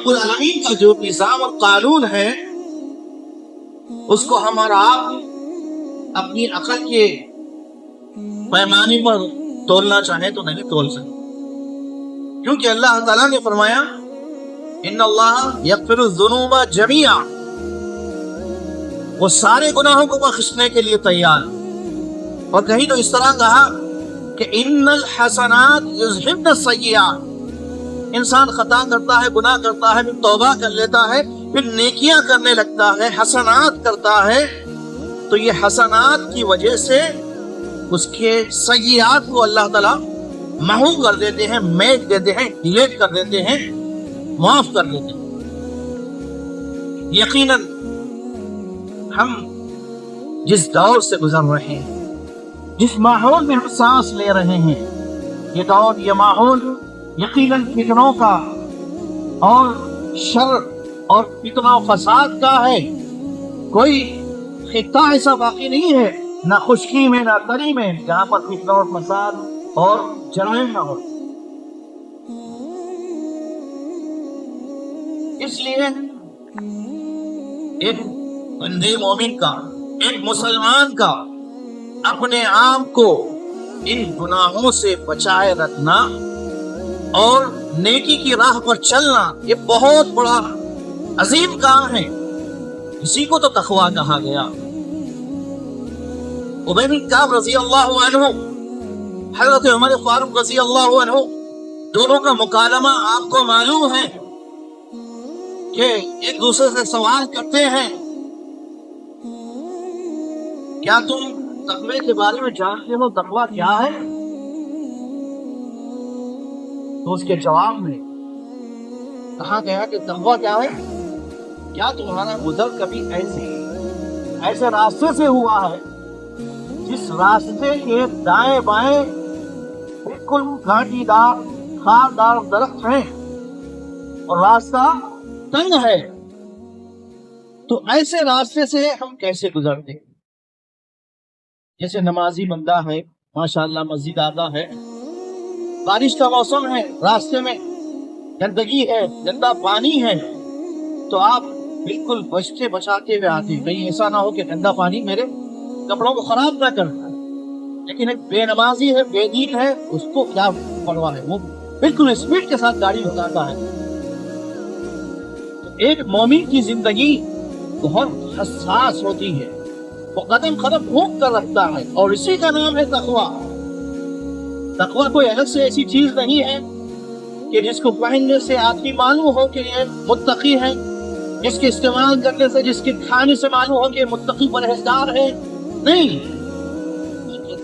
رب العالمین کا جو نظام اور قانون ہے اس کو ہم اور آپ اپنی عقل کے پیمانے پر تولنا چاہیں تو نہیں تول سکتے، کیونکہ اللہ تعالیٰ نے فرمایا ان اللہ یغفر الذنوب جميعا، وہ سارے گناہوں کو بخشنے کے لیے تیار۔ اور کہیں تو اس طرح کہا کہ ان الحسنات یذہبن السیئات، انسان خطا کرتا ہے، گناہ کرتا ہے، پھر توبہ کر لیتا ہے، پھر نیکیاں کرنے لگتا ہے، حسنات کرتا ہے، تو یہ حسنات کی وجہ سے اس کے سیئات کو اللہ تعالیٰ محو کر دیتے ہیں، میٹ دیتے ہیں، ڈیلیٹ کر دیتے ہیں، معاف کر دیتے ہیں۔ یقیناً ہم جس دور سے گزر رہے ہیں، جس ماحول میں ہم سانس لے رہے ہیں، یہ دور، یہ ماحول یقیناً فتنوں کا اور شر اور فتنہ و فساد کا ہے۔ کوئی خطہ ایسا باقی نہیں ہے، نہ خشکی میں نہ تری میں، جہاں پر فتنہ اور فساد اور جرائم نہ ہو۔ اس لیے ایک بندے مومن کا، ایک مسلمان کا اپنے آپ کو ان گناہوں سے بچائے رکھنا اور نیکی کی راہ پر چلنا، یہ بہت بڑا عظیم کام ہے۔ اسی کو تو تقویٰ کہا گیا۔ ابی بن کعب رضی اللہ عنہ، حضرت عمر فاروق رضی اللہ عنہ، دونوں کا مکالمہ آپ کو معلوم ہے کہ ایک دوسرے سے سوال کرتے ہیں، کیا تم تقوی کے بارے میں جانتے ہو تقوی کیا ہے؟ تو اس کے جواب میں کہا گیا کہ تقوی کیا ہے؟ کیا تمہارا گزر کبھی ایسے راستے سے ہوا ہے جس راستے کے دائیں بائیں بالکل گھاٹی دار خار دار درخت ہیں اور راستہ تنگ ہے، تو ایسے راستے سے ہم کیسے گزرتے؟ جیسے نمازی بندہ ہے، ماشاءاللہ مسجد آتا ہے، بارش کا موسم ہے، راستے میں گندگی ہے، گندا پانی ہے، تو آپ بالکل بچتے بچاتے ہوئے آتے ہیں، کہیں ایسا نہ ہو کہ گندا پانی میرے کپڑوں کو خراب نہ کر۔ لیکن ایک بے نمازی ہے، بے دین ہے، اس کو کیا پرواہ ہے، وہ بالکل اسپیڈ کے ساتھ گاڑی بتاتا ہے۔ ایک مومن کی زندگی بہت حساس ہوتی ہے، وہ قدم قدم گھوم کر رکھتا ہے، اور اسی کا نام ہے تقویٰ۔ تقویٰ کوئی الگ سے ایسی چیز نہیں ہے کہ جس کو پہننے سے آدمی معلوم ہو کہ یہ متقی ہے، جس کے استعمال کرنے سے، جس کے کھانے سے معلوم ہو کہ یہ متقی پرہیزگار ہے، نہیں۔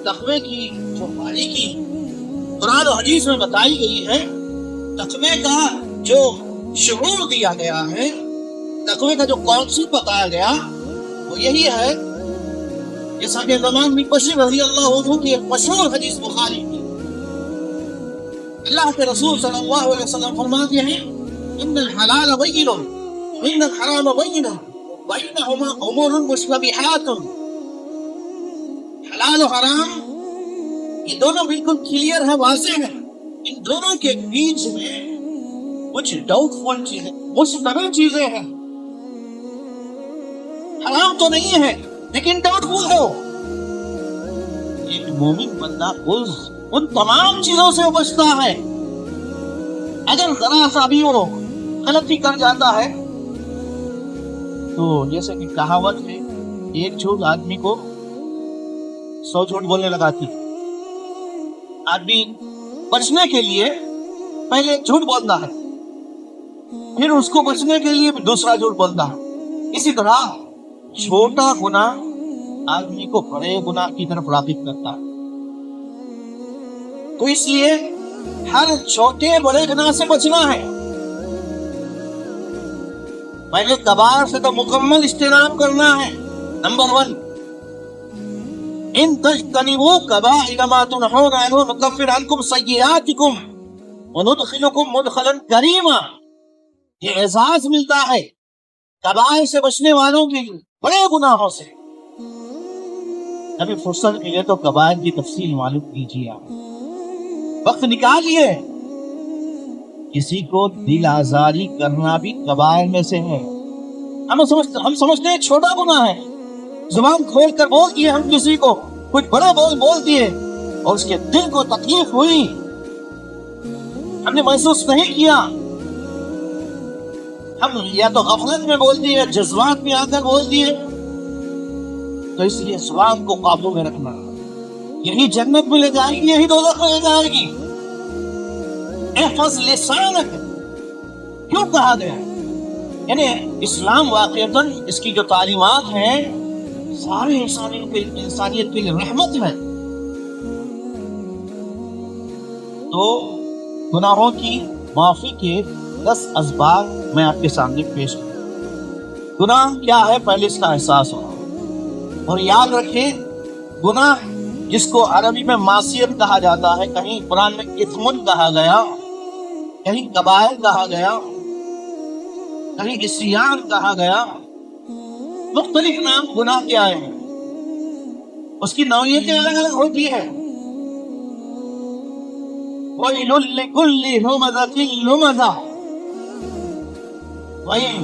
تقوی کی جو باریکی قرآن و حدیث میں بتائی گئی ہے، تقوی کا جو شعور دیا گیا ہے، تقوی کا جو کانسیپٹ بتایا گیا، وہ یہی ہے، جیسا کہ زمان بن بشیر رضی اللہ عنہ کی ایک مشہور حدیث بخاری کی، اللہ کے رسول صلی اللہ علیہ وسلم فرماتے ہیں ان الحلال بین وان الحرام بین بینہما امور مشتبہات، حلال و حرام یہ دونوں بالکل کلیئر ہے، واضح ہے، ان دونوں کے بیچ میں کچھ ڈاؤٹ فل چیزیں، مشتبہ چیزیں ہیں۔ حرام تو نہیں ہے لیکن ڈاؤٹ فل ہو۔ ایک مومن بندہ ان تمام چیزوں سے بچتا ہے۔ اگر ذرا سا بھی وہ غلطی کر جاتا ہے تو جیسے کہ کہاوت ہے، ایک جھوٹ آدمی کو 100 جھوٹ بولنے لگاتی۔ آدمی بچنے کے لیے پہلے ایک جھوٹ بولتا ہے، پھر اس کو بچنے کے لیے دوسرا جھوٹ بولتا ہے۔ اسی طرح چھوٹا گناہ آدمی کو بڑے گناہ کی طرف راغب کرتا ہے۔ تو اس لیے ہر چھوٹے بڑے گناہ سے بچنا ہے۔ پہلے کبائر سے تو مکمل اجتناب کرنا ہے۔ نمبر 1، ان تجتنبوا کبائر ما تنہون عنہ نکفر عنکم سیئاتکم وندخلکم مدخلا کریما۔ یہ اعزاز ملتا ہے کبائر سے بچنے والوں کے لیے، بڑے گناہوں سے۔ ابھی فرصت ملے تو کبائر کی تفصیل معلوم کیجیے، آپ وقت نکالیے۔ کسی کو دل آزاری کرنا بھی کبائر میں سے ہے۔ ہم سمجھتے ہیں چھوٹا گناہ ہے، زبان کھول کر بول دیے ہم کسی کو، کچھ بڑا بول دیے اور اس کے دل کو تکلیف ہوئی، ہم نے محسوس نہیں کیا، ہم یا تو غفلت میں بول دیے، جذبات میں آ کر بول دیے۔ تو اس لیے زبان کو قابو میں رکھنا، یہی جنت میں لے جائے گی، یہی دوزخ میں لے جائے گی۔ احفظ لسانک کیوں کہا گیا؟ یعنی اسلام واقعتاً اس کی جو تعلیمات ہیں سارے انسانیت کے لیے رحمت ہے۔ تو گناہوں کی معافی کے 10 اسباب میں آپ کے سامنے پیش کروں۔ گناہ کیا ہے، پہلے اس کا احساس ہو، اور یاد رکھیں گناہ جس کو عربی میں معصیت کہا جاتا ہے، کہیں قرآن میں اثم کہا گیا، کہیں کبائر کہا گیا، کہیں عصیان کہا گیا، مختلف نام گناہ کے آئے ہیں، اس کی نوعیتیں الگ الگ ہوتی ہیں۔ وَيْلٌ لِكُلِّ هُمَزَةٍ لُمَزَةٍ، وَيْلٌ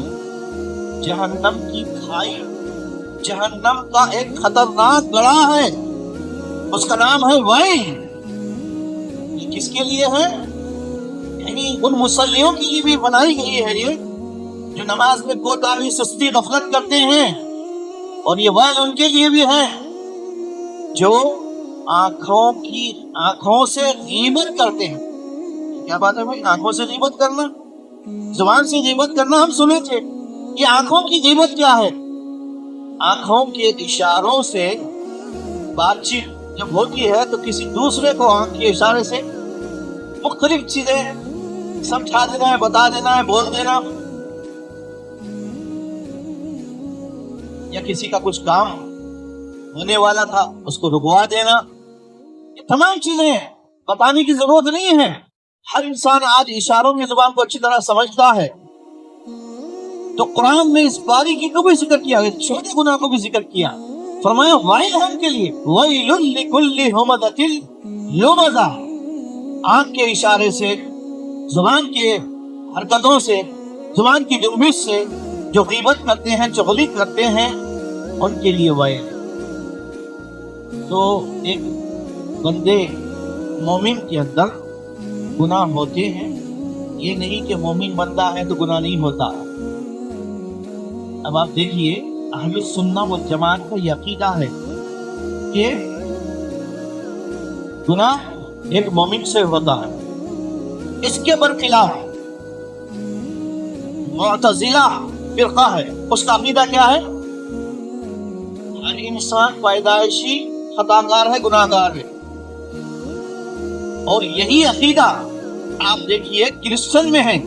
جہنم کی کھائی، جہنم کا ایک خطرناک گڑھا ہے، اس کا نام ہے ویل۔ یہ کس کے لیے ہے؟ یعنی ان مصلیوں کے لیے بھی بنائی گئی ہے یہ، جو نماز میں کوتاہی، سستی، غفلت کرتے ہیں، اور یہ ویل ان کے لیے بھی ہے جو آنکھوں سے غیبت کرتے ہیں۔ کیا بات ہے بھائی، آنکھوں سے غیبت کرنا، زبان سے غیبت کرنا ہم سنے تھے، یہ آنکھوں کی غیبت کیا ہے؟ آنکھوں کے اشاروں سے بات چیت جب ہوتی ہے تو کسی دوسرے کو آنکھ کے اشارے سے مختلف چیزیں سمجھا دینا ہے، بتا دینا ہے، بول دینا، یا کسی کا کچھ کام ہونے والا تھا اس کو رکوا دینا، یہ تمام چیزیں بتانے کی ضرورت نہیں ہے۔ ہر انسان آج اشاروں کی زبان کو اچھی طرح سمجھتا ہے۔ تو قرآن میں اس باریکی کو بھی ذکر کیا، چھوٹے گناہ کو بھی ذکر کیا، فرمایا وائل ہے ان کے لیے، وَيْلٌ لِكُلِّ هُمَزَةٍ لُمَزَةٍ، آنکھ کے اشارے سے، زبان کے حرکتوں سے، زبان کی جنبش سے جو غیبت کرتے ہیں، چغلی کرتے ہیں، ان کے لیے وائل۔ تو ایک بندے مومن کے اندر گناہ ہوتے ہیں، یہ نہیں کہ مومن بندہ ہے تو گناہ نہیں ہوتا۔ اب آپ دیکھیے اہل السنہ والجماعت کا یہ عقیدہ ہے کہ گناہ ایک مومن سے ہوتا ہے۔ اس کے برخلاف معتزلہ فرقہ ہے، اس کا عقیدہ کیا ہے؟ ہر انسان پیدائشی خطاکار ہے، گناہ گار ہے، اور یہی عقیدہ آپ دیکھیے کرسچن میں ہے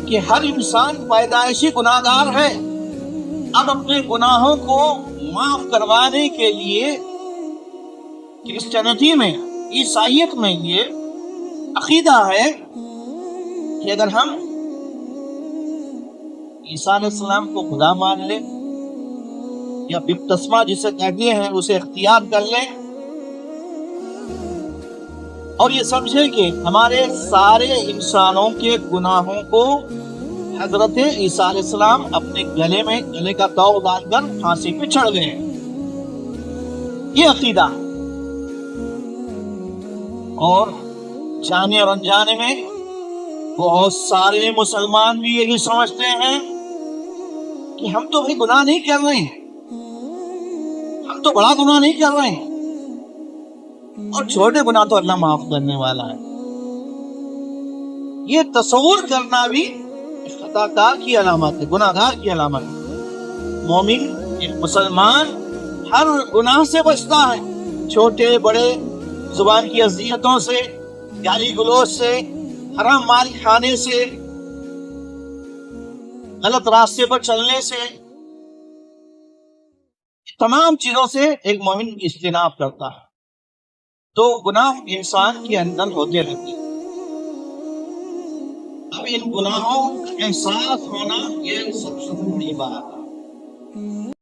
کہ ہر انسان پیدائشی گناہ گار ہے۔ اب اپنے گناہوں کو معاف کروانے کے لیے کرسچینٹی میں، عیسائیت میں یہ عقیدہ ہے کہ اگر ہم عیسیٰ علیہ السلام کو خدا مان لیں یا بپتسمہ جسے کہتے ہیں اسے اختیار کر لیں، اور یہ سمجھے کہ ہمارے سارے انسانوں کے گناہوں کو حضرت عیسیٰ علیہ السلام اپنے گلے کا توق ڈال کر پھانسی پہ چڑھ گئے، یہ عقیدہ۔ اور جانے اور انجانے میں بہت سارے مسلمان بھی یہی سمجھتے ہیں کہ ہم تو بھی گناہ نہیں کر رہے ہیں، ہم تو بڑا گناہ نہیں کر رہے ہیں، اور چھوٹے گناہ تو اللہ معاف کرنے والا ہے۔ یہ تصور کرنا بھی خطاکار کی علامت ہے، گناہ گار کی علامت ہے۔ مومن ایک مسلمان ہر گناہ سے بچتا ہے، چھوٹے بڑے، زبان کی اذیتوں سے، گالی گلوچ سے، حرام مال کھانے سے، غلط راستے پر چلنے سے، تمام چیزوں سے ایک مومن اجتناب کرتا ہے۔ تو گناہ انسان کے اندر ہوتے رہتے ہیں۔ اب ان گناہوں کا احساس ہونا یہ سب سے بڑی بات ہے۔